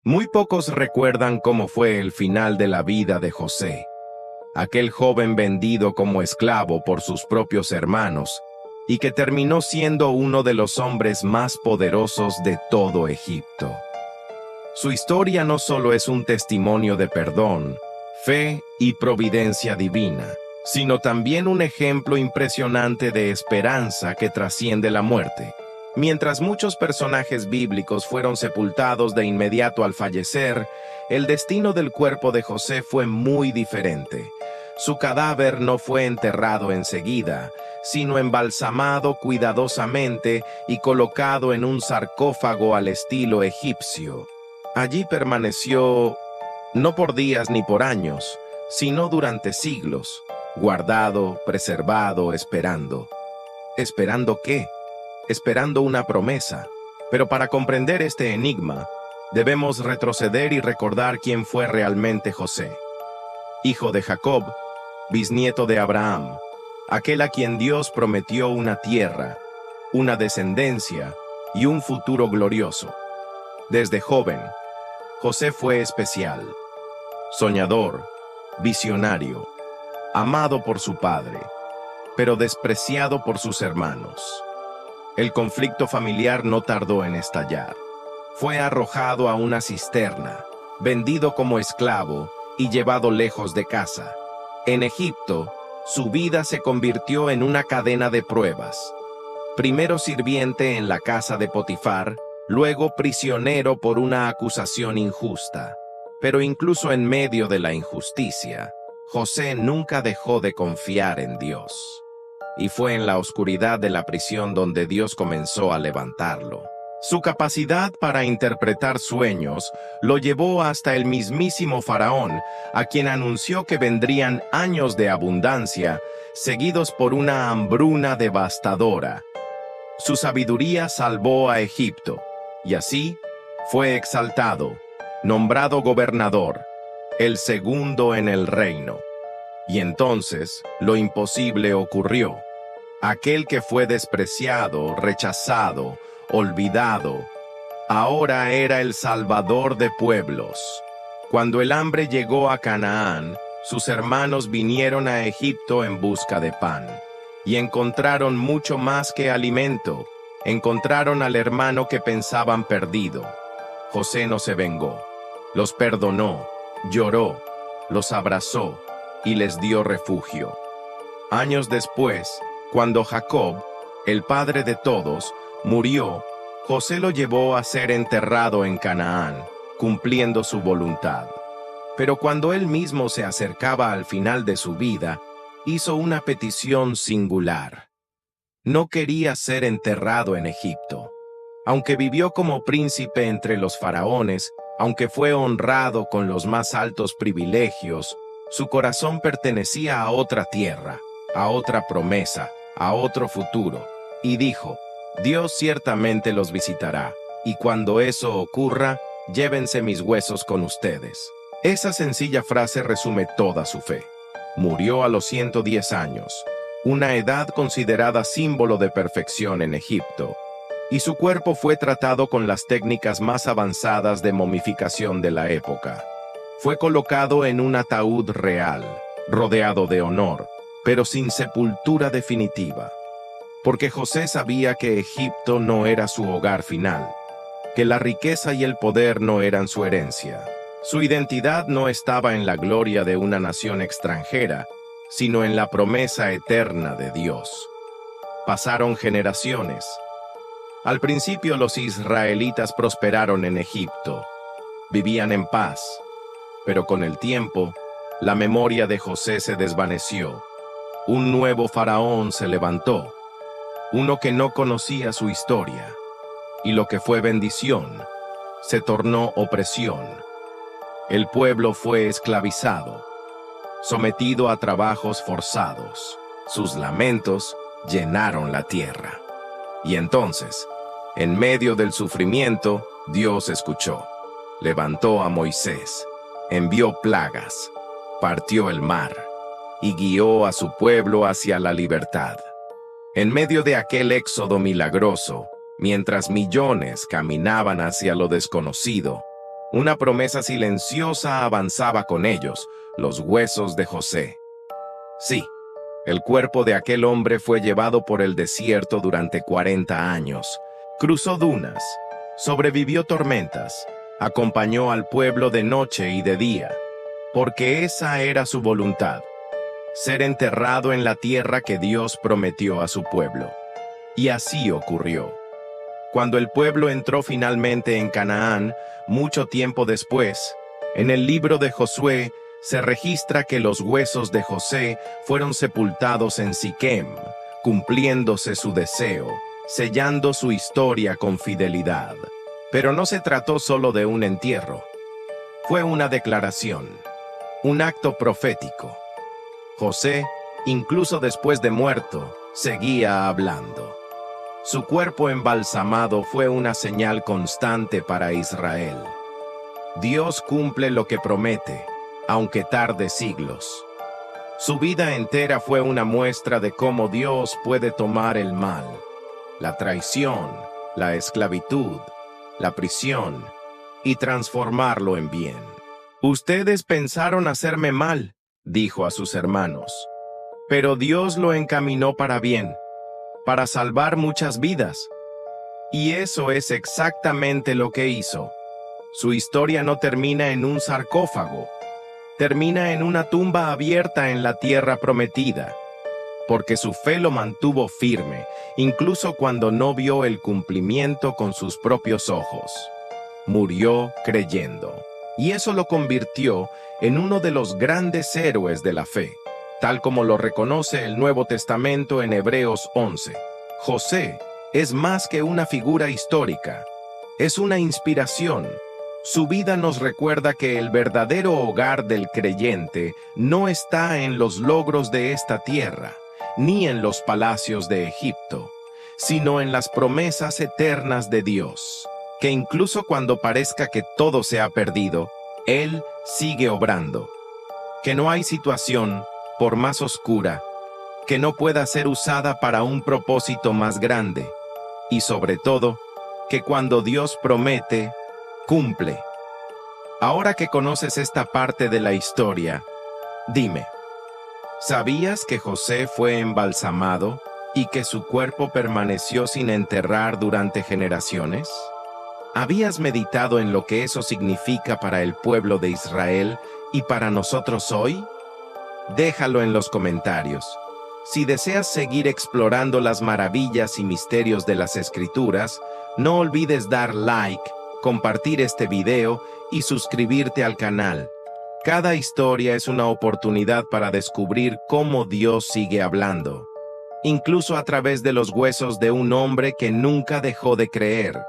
Muy pocos recuerdan cómo fue el final de la vida de José, aquel joven vendido como esclavo por sus propios hermanos y que terminó siendo uno de los hombres más poderosos de todo Egipto. Su historia no solo es un testimonio de perdón, fe y providencia divina, sino también un ejemplo impresionante de esperanza que trasciende la muerte. Mientras muchos personajes bíblicos fueron sepultados de inmediato al fallecer, el destino del cuerpo de José fue muy diferente. Su cadáver no fue enterrado enseguida, sino embalsamado cuidadosamente y colocado en un sarcófago al estilo egipcio. Allí permaneció, no por días ni por años, sino durante siglos, guardado, preservado, esperando. ¿Esperando qué? Esperando una promesa. Pero para comprender este enigma, debemos retroceder y recordar quién fue realmente José. Hijo de Jacob, bisnieto de Abraham, aquel a quien Dios prometió una tierra, una descendencia y un futuro glorioso. Desde joven, José fue especial, soñador, visionario, amado por su padre, pero despreciado por sus hermanos. El conflicto familiar no tardó en estallar. Fue arrojado a una cisterna, vendido como esclavo y llevado lejos de casa. En Egipto, su vida se convirtió en una cadena de pruebas. Primero sirviente en la casa de Potifar, luego prisionero por una acusación injusta. Pero incluso en medio de la injusticia, José nunca dejó de confiar en Dios. Y fue en la oscuridad de la prisión donde Dios comenzó a levantarlo. Su capacidad para interpretar sueños lo llevó hasta el mismísimo Faraón, a quien anunció que vendrían años de abundancia, seguidos por una hambruna devastadora. Su sabiduría salvó a Egipto, y así fue exaltado, nombrado gobernador, el segundo en el reino. Y entonces lo imposible ocurrió. Aquel que fue despreciado, rechazado, olvidado, ahora era el salvador de pueblos. Cuando el hambre llegó a Canaán, sus hermanos vinieron a Egipto en busca de pan. Y encontraron mucho más que alimento. Encontraron al hermano que pensaban perdido. José no se vengó. Los perdonó, lloró, los abrazó y les dio refugio. Años después, cuando Jacob, el padre de todos, murió, José lo llevó a ser enterrado en Canaán, cumpliendo su voluntad. Pero cuando él mismo se acercaba al final de su vida, hizo una petición singular. No quería ser enterrado en Egipto. Aunque vivió como príncipe entre los faraones, aunque fue honrado con los más altos privilegios, su corazón pertenecía a otra tierra, a otra promesa, a otro futuro. Y dijo, Dios ciertamente los visitará, y cuando eso ocurra, llévense mis huesos con ustedes. Esa sencilla frase resume toda su fe. Murió a los 110 años, una edad considerada símbolo de perfección en Egipto, y su cuerpo fue tratado con las técnicas más avanzadas de momificación de la época. Fue colocado en un ataúd real, rodeado de honor, pero sin sepultura definitiva, porque José sabía que Egipto no era su hogar final, que la riqueza y el poder no eran su herencia. Su identidad no estaba en la gloria de una nación extranjera, sino en la promesa eterna de Dios. Pasaron generaciones. Al principio los israelitas prosperaron en Egipto. Vivían en paz. Pero con el tiempo, la memoria de José se desvaneció. Un nuevo faraón se levantó, uno que no conocía su historia, y lo que fue bendición se tornó opresión. El pueblo fue esclavizado, sometido a trabajos forzados. Sus lamentos llenaron la tierra. Y entonces, en medio del sufrimiento, Dios escuchó. Levantó a Moisés, envió plagas, partió el mar y guió a su pueblo hacia la libertad. En medio de aquel éxodo milagroso, mientras millones caminaban hacia lo desconocido, Una promesa silenciosa avanzaba con ellos, los huesos de José. Sí, el cuerpo de aquel hombre fue llevado por el desierto durante 40 años. Cruzó dunas, sobrevivió tormentas, acompañó al pueblo de noche y de día, porque esa era su voluntad, ser enterrado en la tierra que Dios prometió a su pueblo. Y así ocurrió. Cuando el pueblo entró finalmente en Canaán, mucho tiempo después, en el libro de Josué se registra que los huesos de José fueron sepultados en Siquem, cumpliéndose su deseo, sellando su historia con fidelidad. Pero no se trató solo de un entierro. Fue una declaración, un acto profético. José, incluso después de muerto, seguía hablando. Su cuerpo embalsamado fue una señal constante para Israel. Dios cumple lo que promete, aunque tarde siglos. Su vida entera fue una muestra de cómo Dios puede tomar el mal, la traición, la esclavitud, la prisión, y transformarlo en bien. «Ustedes pensaron hacerme mal», dijo a sus hermanos, «pero Dios lo encaminó para bien, para salvar muchas vidas». Y eso es exactamente lo que hizo. Su historia no termina en un sarcófago, termina en una tumba abierta en la tierra prometida, porque su fe lo mantuvo firme, incluso cuando no vio el cumplimiento con sus propios ojos. Murió creyendo, y eso lo convirtió en uno de los grandes héroes de la fe, tal como lo reconoce el Nuevo Testamento en Hebreos 11. José es más que una figura histórica, es una inspiración. Su vida nos recuerda que el verdadero hogar del creyente no está en los logros de esta tierra, ni en los palacios de Egipto, sino en las promesas eternas de Dios, que incluso cuando parezca que todo se ha perdido, Él sigue obrando. Que no hay situación, por más oscura, que no pueda ser usada para un propósito más grande, y sobre todo, que cuando Dios promete, cumple. Ahora que conoces esta parte de la historia, dime, ¿sabías que José fue embalsamado y que su cuerpo permaneció sin enterrar durante generaciones? ¿Habías meditado en lo que eso significa para el pueblo de Israel y para nosotros hoy? Déjalo en los comentarios. Si deseas seguir explorando las maravillas y misterios de las Escrituras, no olvides dar like, compartir este video y suscribirte al canal. Cada historia es una oportunidad para descubrir cómo Dios sigue hablando, incluso a través de los huesos de un hombre que nunca dejó de creer.